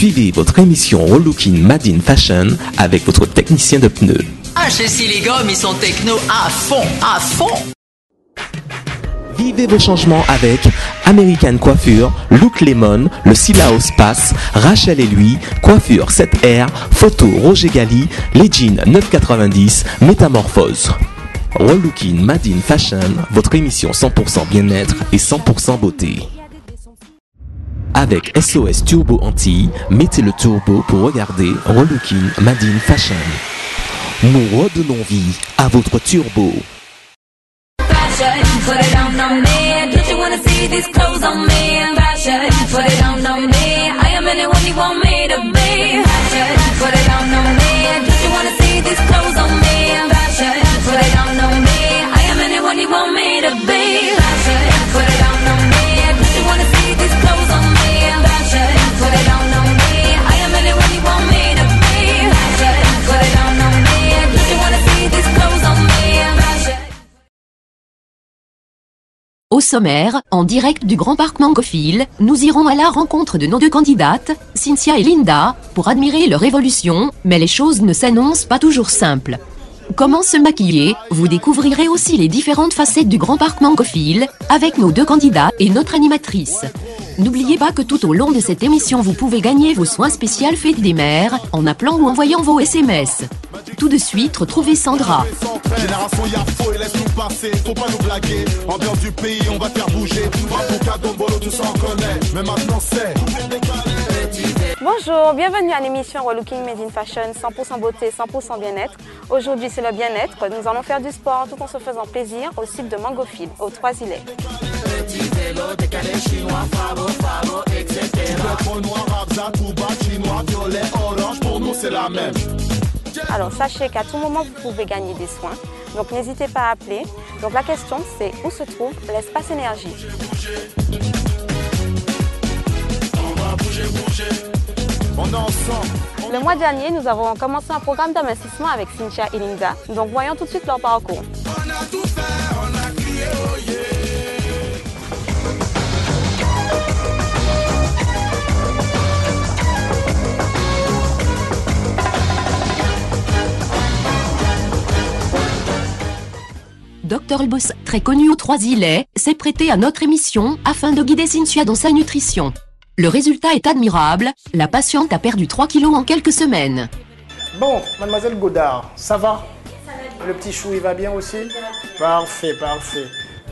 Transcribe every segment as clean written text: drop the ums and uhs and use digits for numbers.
Suivez votre émission Relooking Made in Fashion avec votre technicien de pneus. Ah, chez les gommes, ils sont techno à fond, à fond. Vivez vos changements avec American Coiffure, Look Lemon, le Silao Pass, Rachel et lui, Coiffure 7R, Photo Roger Gali, les jeans 9,90, Métamorphose. Relooking Made in Fashion, votre émission 100% bien-être et 100% beauté. Avec SOS Turbo Antilles, mettez le turbo pour regarder Relooking Made in Fashion. Nous redonnons vie à votre turbo. Put it on me. Don't you wanna see these clothes on me? Fashion, put it on me. I am anyone you want me to be. Fashion, put it on me. Don't you wanna see these clothes on me? Fashion, put it on me. I am anyone you want me to be. Fashion, put it on me. Don't you wanna see these clothes on me? Fashion, put it on me. I am anyone you want me to be. Fashion, put it on me. Don't you wanna see these clothes on me? Fashion. Au sommaire, en direct du Grand Parc Mangophile, nous irons à la rencontre de nos deux candidates, Cynthia et Linda, pour admirer leur évolution, mais les choses ne s'annoncent pas toujours simples. Comment se maquiller? Vous découvrirez aussi les différentes facettes du Grand Parc Mangophile, avec nos deux candidats et notre animatrice. N'oubliez pas que tout au long de cette émission, vous pouvez gagner vos soins spéciaux Fête des Mères, en appelant ou envoyant vos SMS. Tout de suite, retrouvez Sandra. Génération y'a faux et laisse nous passer, faut pas nous blaguer. Ambiance du pays, on va faire bouger. Avocat, Dombolo, tout ça on connaît, mais maintenant c'est. Bonjour, bienvenue à l'émission Relooking Made in Fashion, 100% beauté, 100% bien-être. Aujourd'hui c'est le bien-être, nous allons faire du sport tout en se faisant plaisir au site de Mangophile, aux Trois-Îlets. Alors sachez qu'à tout moment vous pouvez gagner des soins, donc n'hésitez pas à appeler. Donc la question c'est où se trouve l'espace énergie. On est ensemble. Le mois dernier, nous avons commencé un programme d'investissement avec Cynthia et Linda. Donc voyons tout de suite leur parcours. On a tout fait, on a crié, oh yeah. Dr Lbos, très connu aux Trois-Îlets, s'est prêté à notre émission afin de guider Cynthia dans sa nutrition. Le résultat est admirable, la patiente a perdu 3 kilos en quelques semaines. Bon, mademoiselle Godard, ça va? Le petit chou, il va bien aussi? Parfait, parfait.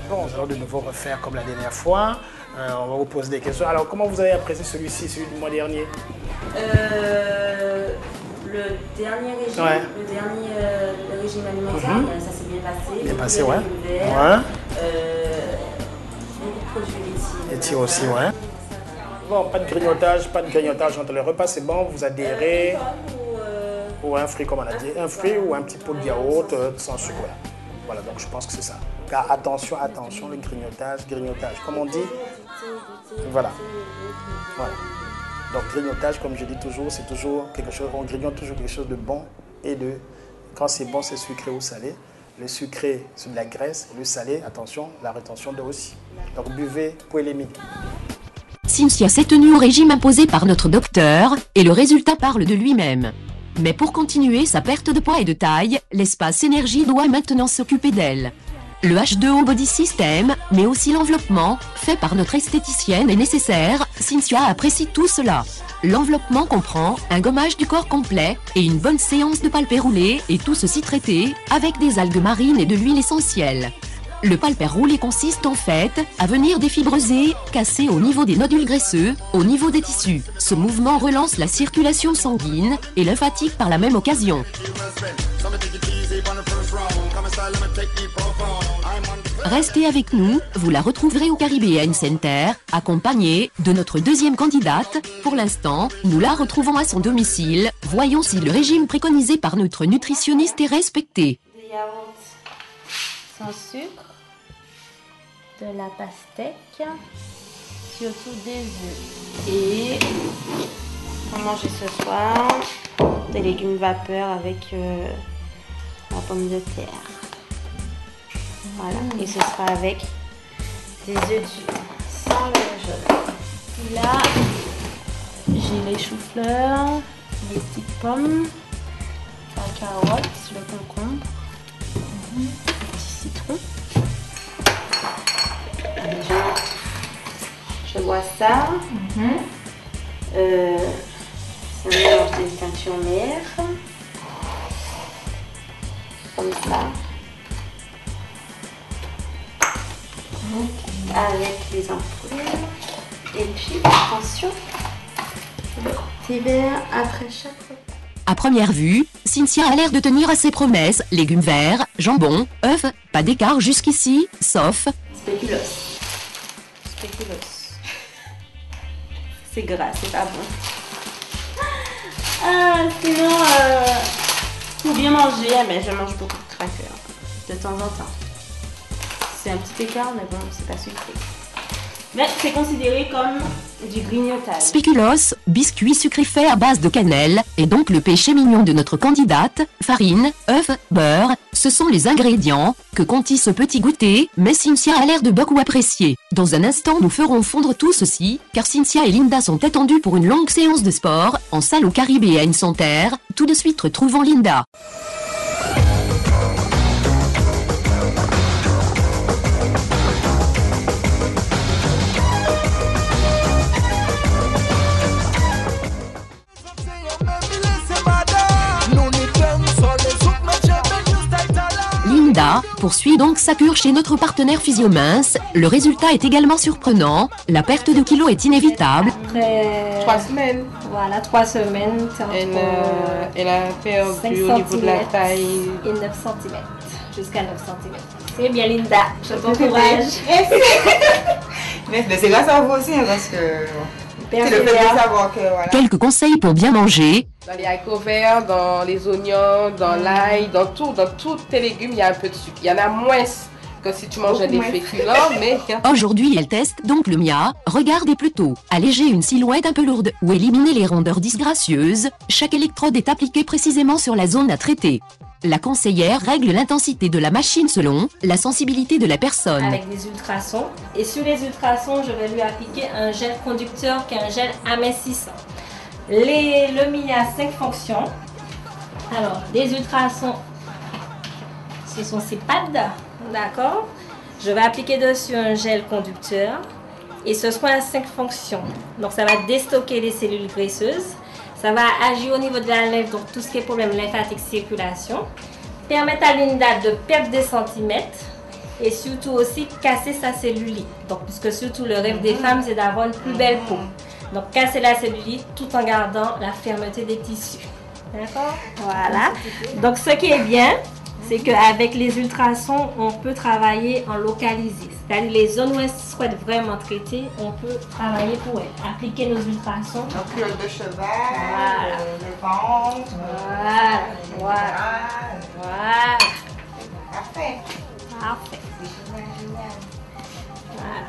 Bon, nous allons de nouveau refaire comme la dernière fois. On va vous poser des questions. Alors, comment vous avez apprécié celui-ci, celui du mois dernier? Le dernier régime, Ouais. le régime alimentaire, ça s'est bien passé. Bien passé, ouais. Ouais. Beaucoup de produits laitiers. Laitier aussi, ouais. Bon, pas de grignotage entre les repas, c'est bon, vous adhérez. Ou un fruit, comme on a dit, un fruit ou un petit pot de yaourt sans sucre. Voilà, donc je pense que c'est ça. Car attention, le grignotage, comme on dit. Voilà. Donc grignotage, comme je dis toujours, c'est toujours quelque chose, on grignote toujours quelque chose de bon et de, quand c'est bon, c'est sucré ou salé. Le sucré, c'est de la graisse, et le salé, attention, la rétention d'eau aussi. Donc buvez polémique. Cynthia s'est tenue au régime imposé par notre docteur, et le résultat parle de lui-même. Mais pour continuer sa perte de poids et de taille, l'espace énergie doit maintenant s'occuper d'elle. Le H2O Body System, mais aussi l'enveloppement, fait par notre esthéticienne est nécessaire, Cynthia apprécie tout cela. L'enveloppement comprend un gommage du corps complet et une bonne séance de palpé roulé et tout ceci traité avec des algues marines et de l'huile essentielle. Le palpé roulé consiste en fait à venir défibroser, casser au niveau des nodules graisseux, au niveau des tissus. Ce mouvement relance la circulation sanguine et lymphatique par la même occasion. Restez avec nous, vous la retrouverez au Caribbean Center, accompagnée de notre deuxième candidate. Pour l'instant, nous la retrouvons à son domicile. Voyons si le régime préconisé par notre nutritionniste est respecté. Des yaourts sans sucre, de la pastèque, surtout des œufs. Et on va manger ce soir des légumes vapeur avec la pomme de terre. Voilà, et ce sera avec des œufs durs sans le jaune. Et là, J'ai les choux-fleurs, les petites pommes, la carotte, le concombre, le petit citron. Je vois ça. C'est un mélange de teinture mère. Comme ça. Avec les ampoules. Et puis, attention, le thé vert après chaque repas. À première vue, Cynthia a l'air de tenir à ses promesses. Légumes verts, jambon, œufs, pas d'écart jusqu'ici, sauf... Spéculoos. Spéculoos. C'est gras, c'est pas bon. Sinon, pour bien manger, mais je mange beaucoup de crackers. De temps en temps. C'est un petit écart, mais bon, c'est pas sucré. Mais c'est considéré comme du grignotage. Spéculoos, biscuit sucré fait à base de cannelle, et donc le péché mignon de notre candidate, farine, œufs, beurre, ce sont les ingrédients que contient ce petit goûter, mais Cynthia a l'air de beaucoup apprécier. Dans un instant, nous ferons fondre tout ceci, car Cynthia et Linda sont attendues pour une longue séance de sport, en salle au Caribbean Center. Tout de suite, retrouvons Linda. Linda poursuit donc sa cure chez notre partenaire Physiomince. Le résultat est également surprenant. La perte de kilos est inévitable. Après 3 semaines. Voilà, 3 semaines. Elle a perdu au niveau de la taille. Et 9 cm. Jusqu'à 9 cm. C'est bien, Linda. Je t'encourage. Mais c'est grâce à vous aussi, hein, parce que c'est le fait de savoir que voilà. Quelques conseils pour bien manger. Dans les haricots verts, dans les oignons, dans l'ail, dans tous tes légumes, il y a un peu de sucre. Il y en a moins que si tu mangeais des féculents, mais... Aujourd'hui, elle teste donc le MIA. Regardez plutôt. Alléger une silhouette un peu lourde ou éliminer les rondeurs disgracieuses. Chaque électrode est appliquée précisément sur la zone à traiter. La conseillère règle l'intensité de la machine selon la sensibilité de la personne. Avec des ultrasons. Et sur les ultrasons, je vais lui appliquer un gel conducteur qui est un gel amincissant. Le MIA a 5 fonctions. Alors, les ultrasons, ce sont ces pads, d'accord? Je vais appliquer dessus un gel conducteur et ce soin a 5 fonctions. Donc, ça va déstocker les cellules graisseuses. Ça va agir au niveau de la lèvre, donc tout ce qui est problème lymphatique, circulation. Permettre à Linda de perdre des centimètres et surtout aussi casser sa cellulite. Donc, puisque surtout le rêve des femmes, c'est d'avoir une plus belle peau. Donc, casser la cellulite tout en gardant la fermeté des tissus. D'accord? Voilà. Donc, ce qui est bien, c'est qu'avec les ultrasons, on peut travailler en localisé. C'est-à-dire les zones où elles souhaitent vraiment traiter, on peut travailler pour elles. Appliquer nos ultrasons. Donc, l'œil de cheval, voilà. le ventre. Voilà. Voilà. Voilà. Parfait. Parfait. Voilà.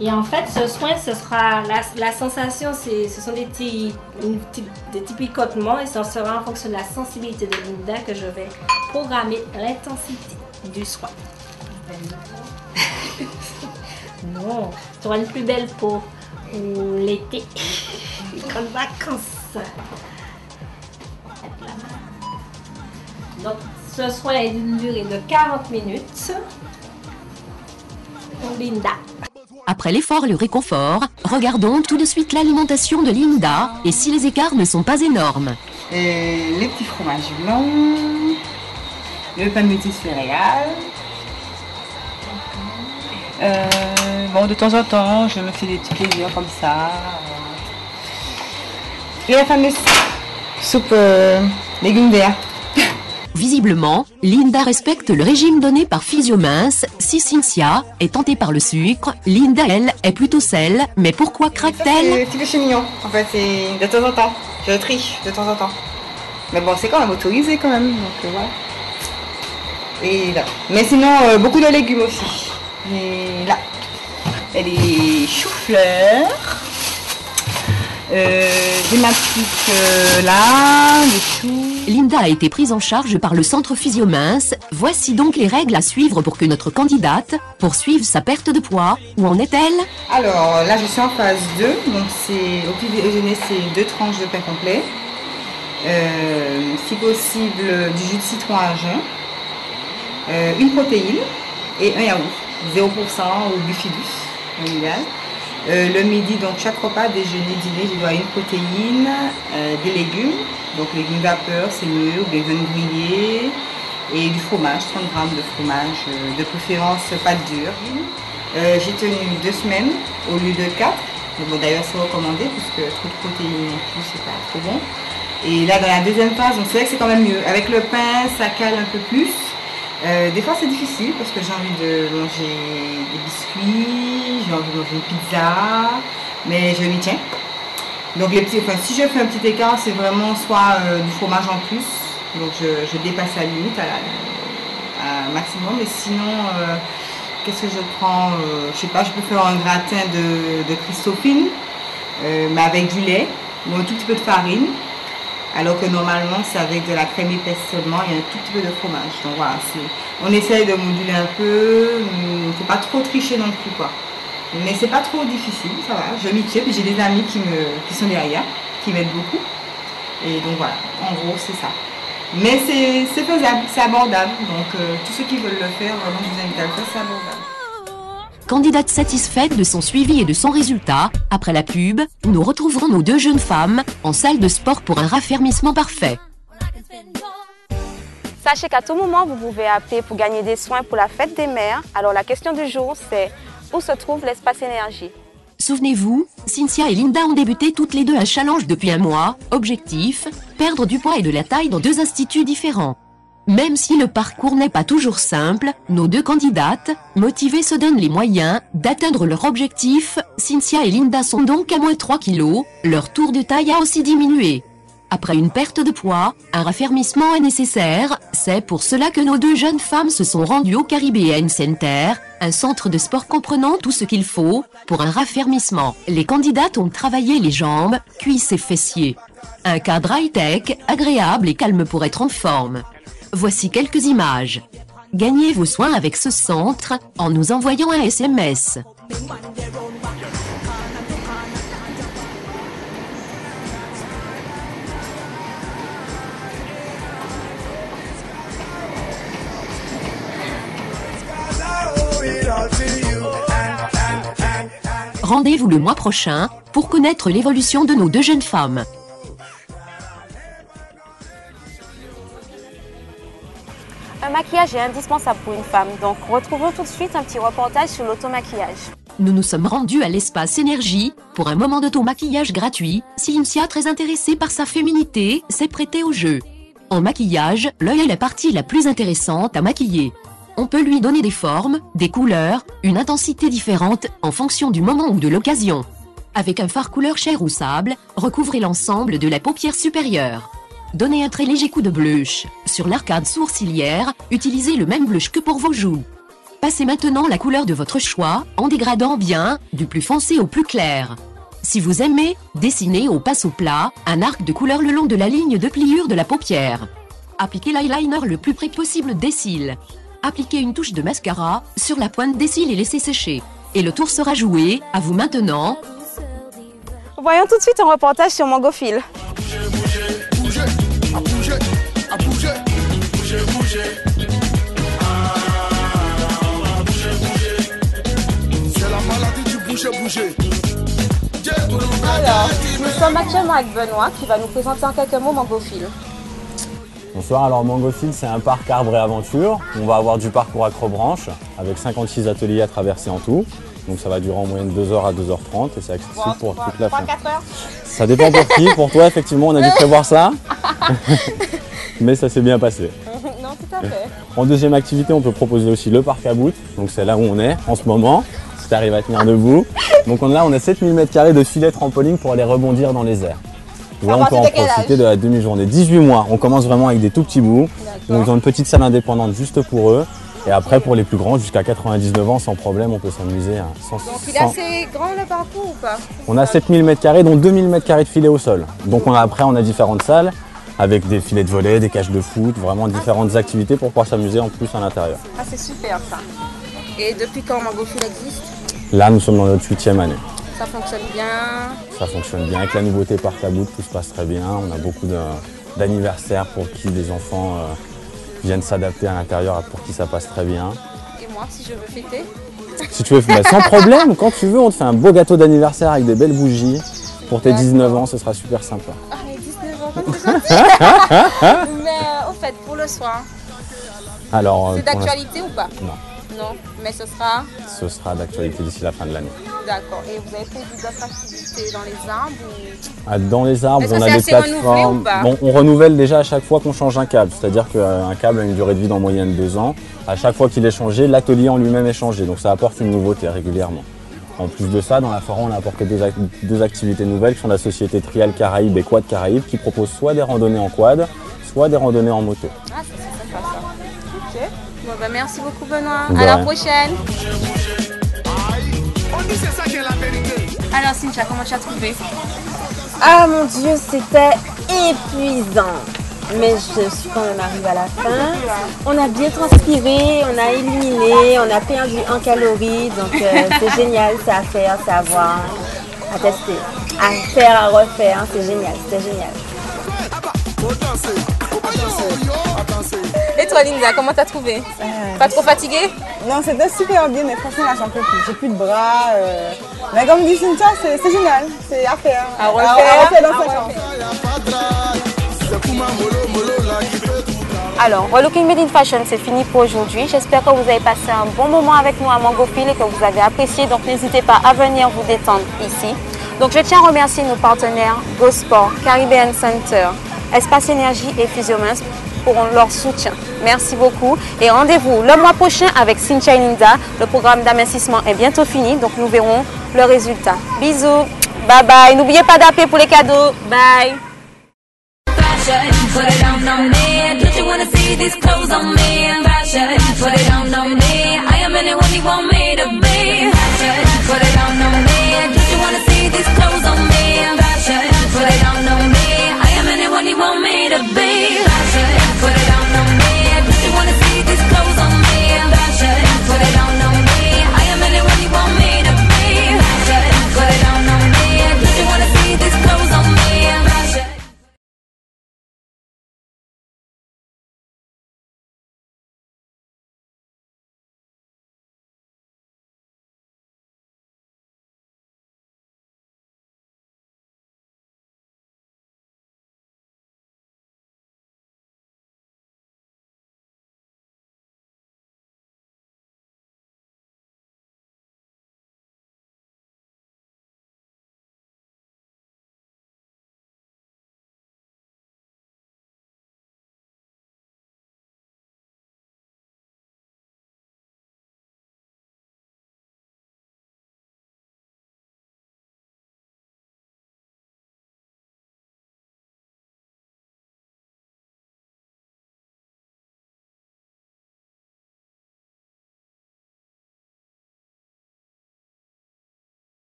Et en fait, ce soin, ce sera la sensation, ce sont des petits picotements et ça sera en fonction de la sensibilité de Linda que je vais programmer l'intensité du soin. Non, tu auras une plus belle peau pour l'été, les grandes vacances. Donc, ce soin est d'une durée de 40 minutes pour Linda. Après l'effort et le réconfort, regardons tout de suite l'alimentation de Linda et si les écarts ne sont pas énormes. Les petits fromages blancs, le pain de midi céréales. Bon, de temps en temps, je me fais des petits plaisirs comme ça. Et la fameuse soupe légumes verts. Visiblement, Linda respecte le régime donné par Physiomince. Si Cynthia est tentée par le sucre, Linda, elle, est plutôt sel. Mais pourquoi craque-t-elle? C'est petit péché mignon, en fait, c'est de temps en temps. Je triche de temps en temps. Mais bon, c'est quand même autorisé quand même, donc voilà. Et là. Mais sinon, beaucoup de légumes aussi. Et là, il y a des choux-fleurs. J'ai ma petite là, les choux. Linda a été prise en charge par le centre Physiomince. Voici donc les règles à suivre pour que notre candidate poursuive sa perte de poids. Où en est-elle? Alors là, je suis en phase 2. Donc au petit déjeuner, c'est 2 tranches de pain complet. Si possible, du jus de citron à jeun. Une protéine et un yaourt. 0% ou bifidus, en idéal. Le midi, donc chaque repas, déjeuner, dîner, je dois une protéine, des légumes, donc légumes vapeur, c'est mieux, ou des veines grillées, et du fromage, 30 grammes de fromage, de préférence pâte dure. J'ai tenu 2 semaines au lieu de 4, mais bon, d'ailleurs c'est recommandé, puisque trop de protéines non plus, c'est pas trop bon. Et là, dans la deuxième phase, donc c'est vrai que c'est quand même mieux. Avec le pain, ça cale un peu plus. Des fois c'est difficile parce que j'ai envie de manger des biscuits, j'ai envie de manger une pizza, mais je m'y tiens. Donc si je fais un petit écart, c'est vraiment soit du fromage en plus, donc je dépasse la limite à maximum, mais sinon, qu'est-ce que je prends? Je sais pas, je peux faire un gratin de Christophine, mais avec du lait ou un tout petit peu de farine. Alors que normalement c'est avec de la crème épaisse seulement et un tout petit peu de fromage. Donc voilà, on essaye de moduler un peu, il ne faut pas trop tricher non plus quoi. Mais c'est pas trop difficile, ça va, je m'y tiens, puis j'ai des amis qui sont derrière, qui m'aident beaucoup. Et donc voilà, en gros c'est ça. Mais c'est faisable, c'est abordable, donc tous ceux qui veulent le faire, vraiment je vous invite à le faire, c'est abordable. Candidate satisfaite de son suivi et de son résultat, après la pub, nous retrouverons nos 2 jeunes femmes en salle de sport pour un raffermissement parfait. Sachez qu'à tout moment, vous pouvez appeler pour gagner des soins pour la fête des mères. Alors la question du jour, c'est où se trouve l'espace énergie? Souvenez-vous, Cynthia et Linda ont débuté toutes les deux un challenge depuis un mois. Objectif, perdre du poids et de la taille dans 2 instituts différents. Même si le parcours n'est pas toujours simple, nos 2 candidates, motivées, se donnent les moyens d'atteindre leur objectif. Cynthia et Linda sont donc à moins 3 kilos, leur tour de taille a aussi diminué. Après une perte de poids, un raffermissement est nécessaire. C'est pour cela que nos 2 jeunes femmes se sont rendues au Caribbean Center, un centre de sport comprenant tout ce qu'il faut pour un raffermissement. Les candidates ont travaillé les jambes, cuisses et fessiers. Un cadre high-tech, agréable et calme pour être en forme. Voici quelques images. Gagnez vos soins avec ce centre en nous envoyant un SMS. Rendez-vous le mois prochain pour connaître l'évolution de nos 2 jeunes femmes. Un maquillage est indispensable pour une femme, donc retrouvons tout de suite un petit reportage sur l'automaquillage. Nous nous sommes rendus à l'espace énergie pour un moment d'auto-maquillage gratuit. Cynthia, très intéressée par sa féminité, s'est prêtée au jeu. En maquillage, l'œil est la partie la plus intéressante à maquiller. On peut lui donner des formes, des couleurs, une intensité différente en fonction du moment ou de l'occasion. Avec un fard couleur chair ou sable, recouvrez l'ensemble de la paupière supérieure. Donnez un très léger coup de blush. Sur l'arcade sourcilière, utilisez le même blush que pour vos joues. Passez maintenant la couleur de votre choix, en dégradant bien, du plus foncé au plus clair. Si vous aimez, dessinez au pinceau plat un arc de couleur le long de la ligne de pliure de la paupière. Appliquez l'eyeliner le plus près possible des cils. Appliquez une touche de mascara sur la pointe des cils et laissez sécher. Et le tour sera joué, à vous maintenant. Voyons tout de suite un reportage sur Mangophile. Alors, nous sommes actuellement avec Benoît qui va nous présenter en quelques mots Mangophile. Bonsoir, alors Mangophile c'est un parc arbre et aventure. On va avoir du parcours accrobranche avec 56 ateliers à traverser en tout. Donc ça va durer en moyenne 2h à 2h30 et c'est accessible pour toute la famille. 3-4 heures. Ça dépend pour qui, pour toi effectivement on a dû prévoir ça. Mais ça s'est bien passé. Non, tout à fait. En deuxième activité on peut proposer aussi le parc à bout. Donc c'est là où on est en ce moment, si tu arrives à tenir debout. Donc là on a 7000 m² de filets trampoline pour aller rebondir dans les airs. Là, on peut en profiter de la demi-journée. 18 mois, on commence vraiment avec des tout petits bouts. Donc, ils ont une petite salle indépendante juste pour eux. Et après, pour les plus grands, jusqu'à 99 ans, sans problème, on peut s'amuser à 100. Donc il est assez grand le parcours ou pas? On a 7000 m², dont 2000 m² de filets au sol. Donc après, on a différentes salles avec des filets de volley, des cages de foot, vraiment différentes activités pour pouvoir s'amuser en plus à l'intérieur. Ah, c'est super ça. Et depuis quand Mangofield existe? Là, nous sommes dans notre 8e année. Ça fonctionne bien? Ça fonctionne bien. Avec la nouveauté Parc à Bout, tout se passe très bien. On a beaucoup d'anniversaires pour qui les enfants viennent s'adapter à l'intérieur, pour qui ça passe très bien. Et moi, si je veux fêter? Si tu veux, sans problème, quand tu veux, on te fait un beau gâteau d'anniversaire avec des belles bougies. Pour tes 19 ans, ce sera super sympa. Ah, mais 19 ans, c'est gentil. Mais au fait, pour le soir, c'est d'actualité ou pas? Non. Non, mais ce sera? Ce sera d'actualité d'ici la fin de l'année. D'accord. Et vous avez prévu d'autres activités dans les arbres ou... Dans les arbres, on a des plateformes. Bon, on renouvelle déjà à chaque fois qu'on change un câble. C'est-à-dire qu'un câble a une durée de vie d'en moyenne 2 ans. À chaque fois qu'il est changé, l'atelier en lui-même est changé. Donc ça apporte une nouveauté régulièrement. En plus de ça, dans la forêt, on a apporté deux activités nouvelles qui sont la société Trial Caraïbes et Quad Caraïbes qui proposent soit des randonnées en quad, soit des randonnées en moto. Ah, c'est sympa ça. Ok. Bon, bah, merci beaucoup Benoît. À la prochaine. Alors Cynthia, comment tu as trouvé? Ah mon Dieu, c'était épuisant. Mais je suis quand même arrivée à la fin. On a bien transpiré, on a éliminé, on a perdu en calories. Donc c'est génial, c'est à faire, c'est à voir, à tester, à faire, à refaire. C'est génial, c'était génial. Et toi Linda, comment t'as trouvé? Pas trop fatiguée? Non, c'était super bien, mais franchement là j'en peux plus. J'ai plus de bras. Mais comme dit Cynthia, c'est génial, c'est à faire. À refaire dans 5 ans. Alors, Relooking Made in Fashion, c'est fini pour aujourd'hui. J'espère que vous avez passé un bon moment avec nous à Mangofield et que vous avez apprécié. Donc, n'hésitez pas à venir vous détendre ici. Donc, je tiens à remercier nos partenaires GoSport, Caribbean Center, Espace Énergie et Physiomens pour leur soutien. Merci beaucoup et rendez-vous le mois prochain avec Cynthia et Linda. Le programme d'amincissement est bientôt fini, donc nous verrons le résultat. Bisous, bye bye. N'oubliez pas d'appeler pour les cadeaux. Bye. Put it on me. Don't you wanna see these clothes on me? Fashion, put it on me. I am anyone you want me to be. Fashion, put it on me. Don't you wanna see these clothes on me?